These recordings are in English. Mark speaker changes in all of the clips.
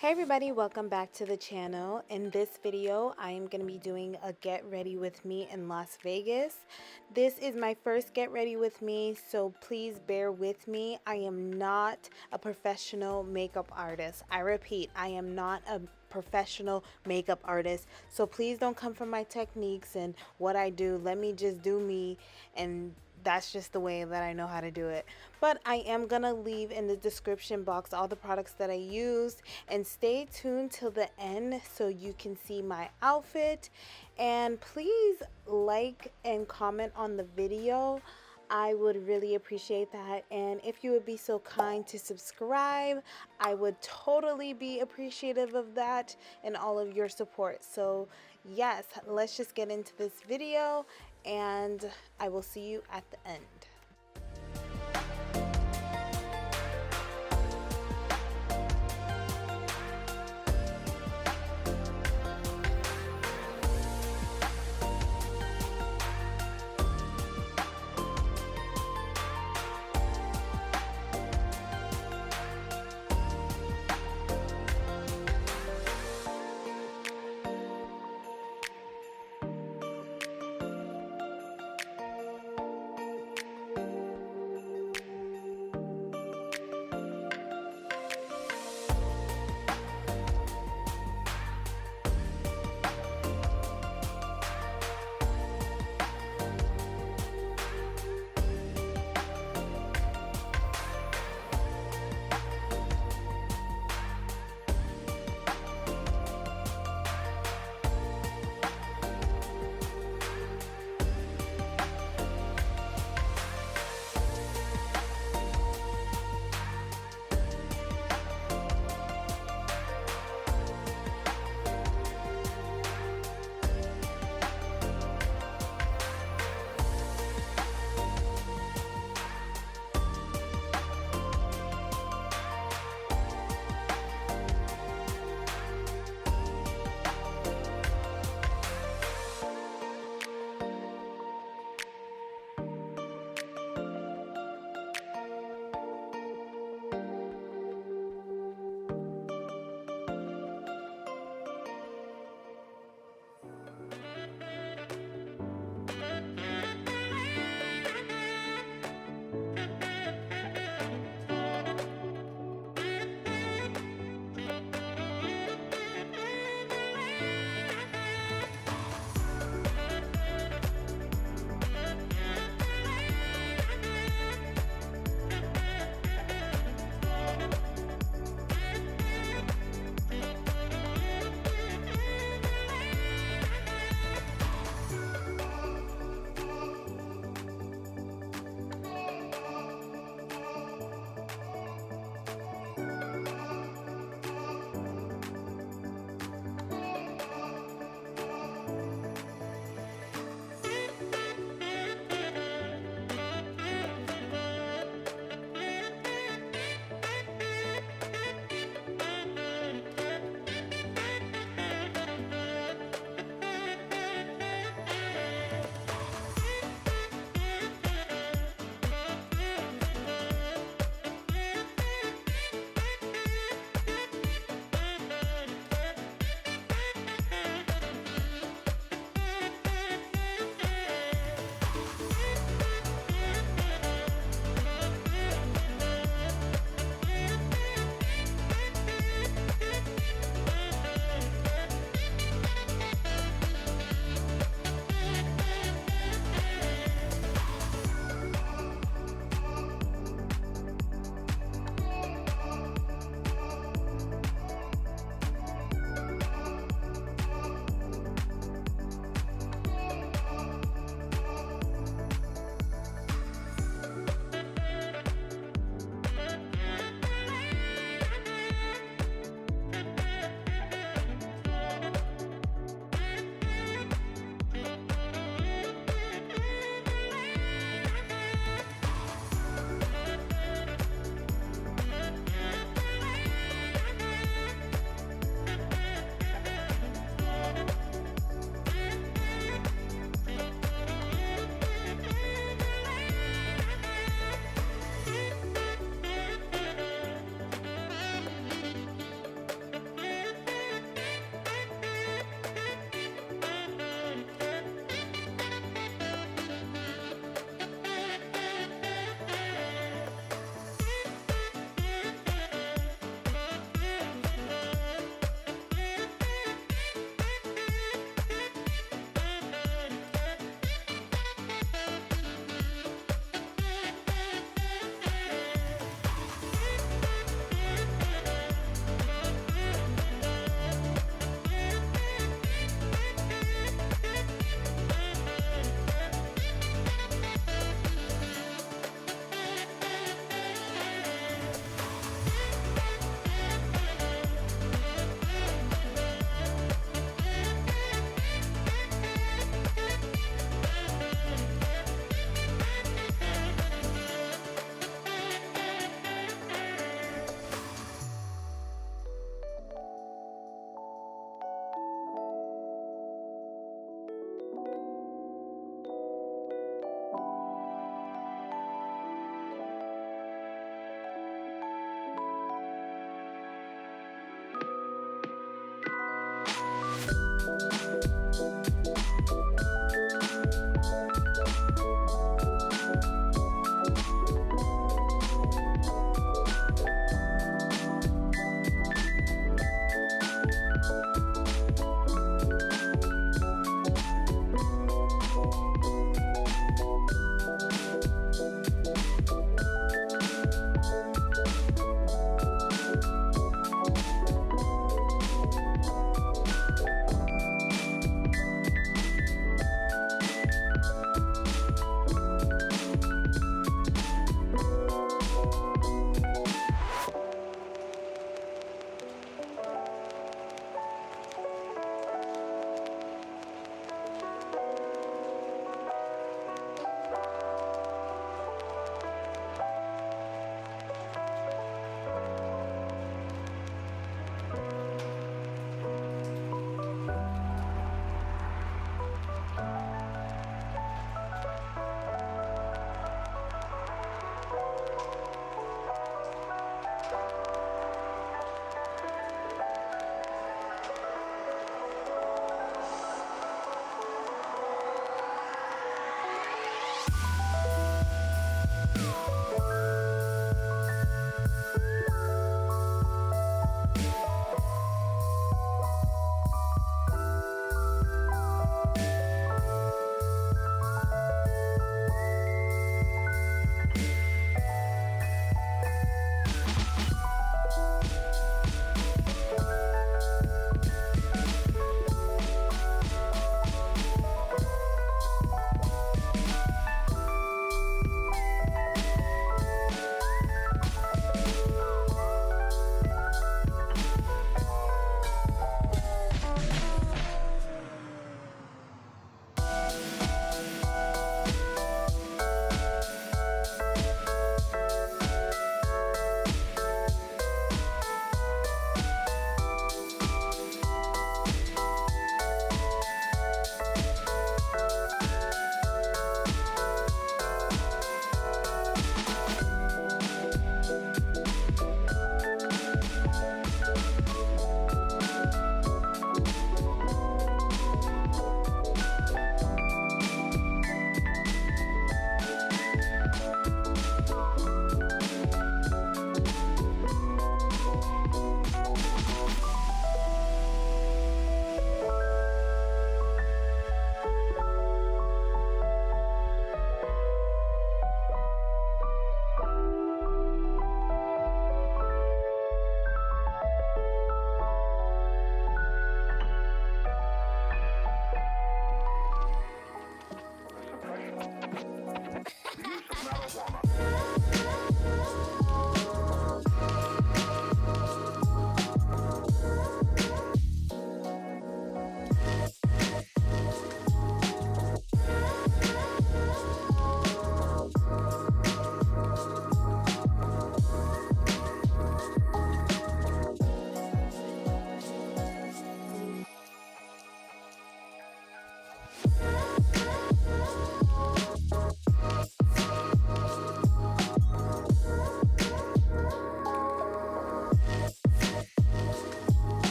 Speaker 1: Hey everybody, welcome back to the channel. In this video, I am going to be doing a get ready with me in Las Vegas. This is my first get ready with me, so please bear with me. I am not a professional makeup artist. I repeat, I am not a professional makeup artist, so please don't come for my techniques and what I do. Let me just do me, and that's just the way that I know how to do it. But I am gonna leave in the description box all the products that I used, and stay tuned till the end so you can see my outfit. And please like and comment on the video. I would really appreciate that. And if you would be so kind to subscribe, I would totally be appreciative of that and all of your support. So yes, let's just get into this video, and I will see you at the end.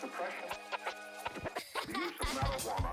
Speaker 2: depression, the use of marijuana.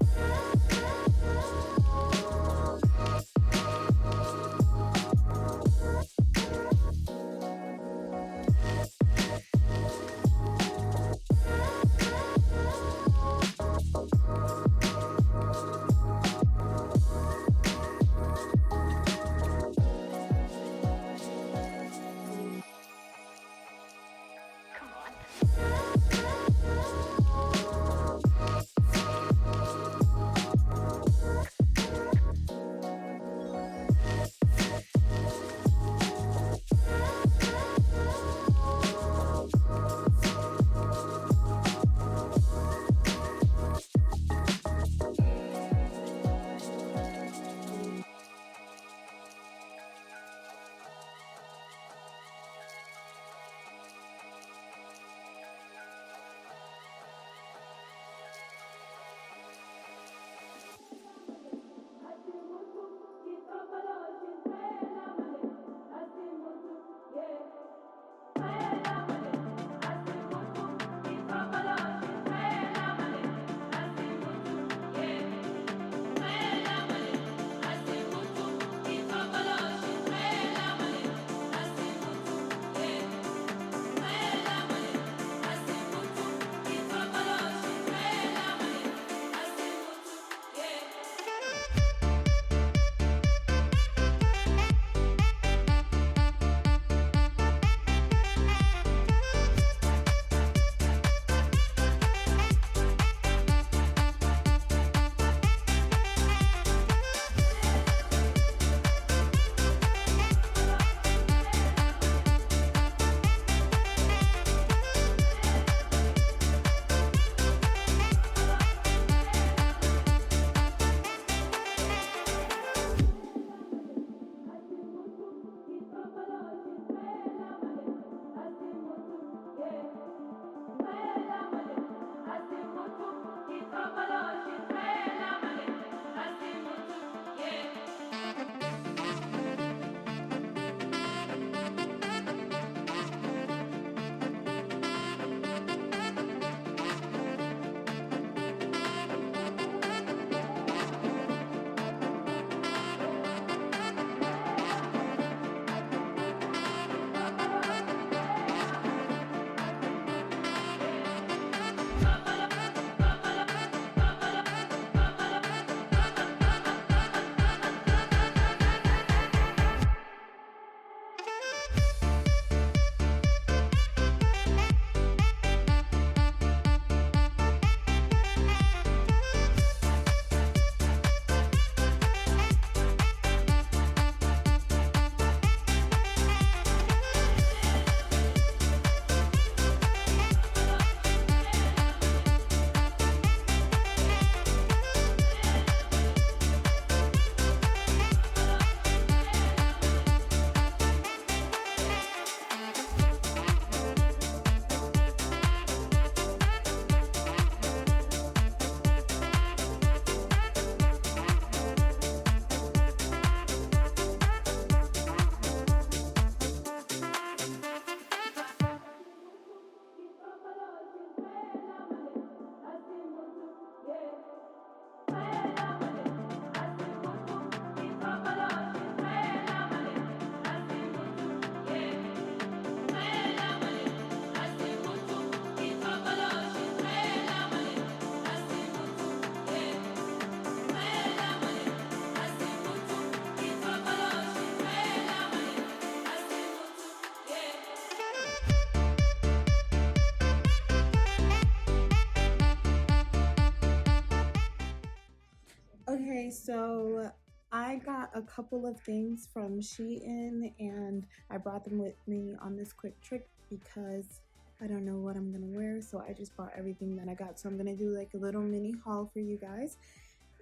Speaker 1: Okay, so I got a couple of things from Shein and I brought them with me on this quick trip because I don't know what I'm gonna wear, so I just bought everything that I got. So I'm gonna do like a little mini haul for you guys,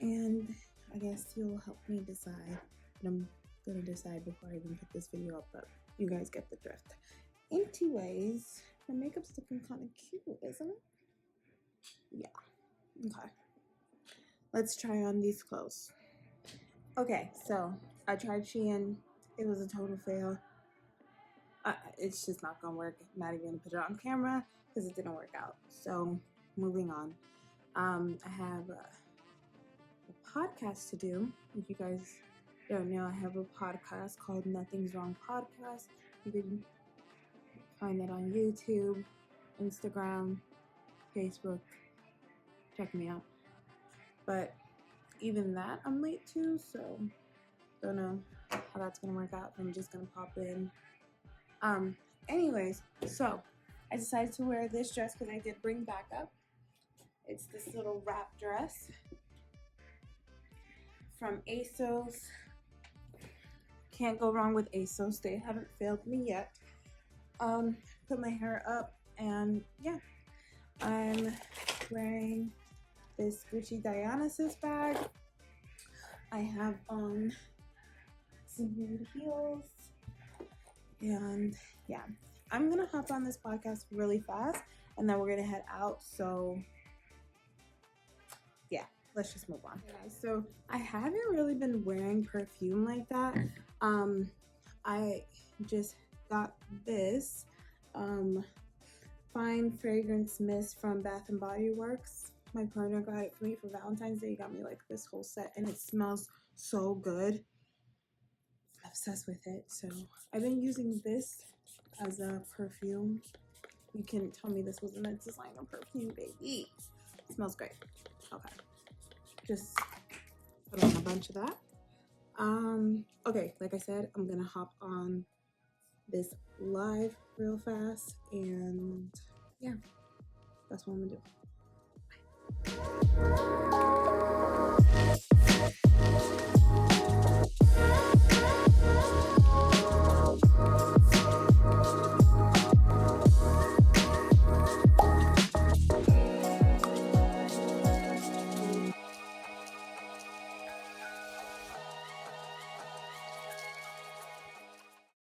Speaker 1: and I guess you'll help me decide. But I'm gonna decide before I even put this video up, but you guys get the drift. Anyways, my makeup's looking kind of cute, isn't it? Yeah, okay. Let's try on these clothes. Okay, so I tried Shein. It was a total fail. It's just not gonna work. I'm not even gonna put it on camera because it didn't work out. So moving on. I have a podcast to do. If you guys don't know, I have a podcast called Nothing's Wrong Podcast. You can find that on YouTube, Instagram, Facebook. Check me out. But even that I'm late to, so don't know how that's gonna work out. I'm just gonna pop in. Anyways, so I decided to wear this dress because I did bring backup. It's this little wrap dress from ASOS. Can't go wrong with ASOS. They haven't failed me yet. Put my hair up, and yeah, I'm wearing this Gucci Dionysus bag. I have on some nude heels, and yeah, I'm gonna hop on this podcast really fast, and then we're gonna head out. So yeah, let's just move on. Okay, so I haven't really been wearing perfume like that. I just got this fine fragrance mist from Bath and Body Works. My partner got it for me for Valentine's Day. He got me like this whole set, and it smells so good. I'm obsessed with it. So I've been using this as a perfume. You can tell me this wasn't a designer perfume, baby. It smells great. Okay, just put on a bunch of that. Okay, like I said, I'm gonna hop on this live real fast, and yeah, that's what I'm gonna do. Bye.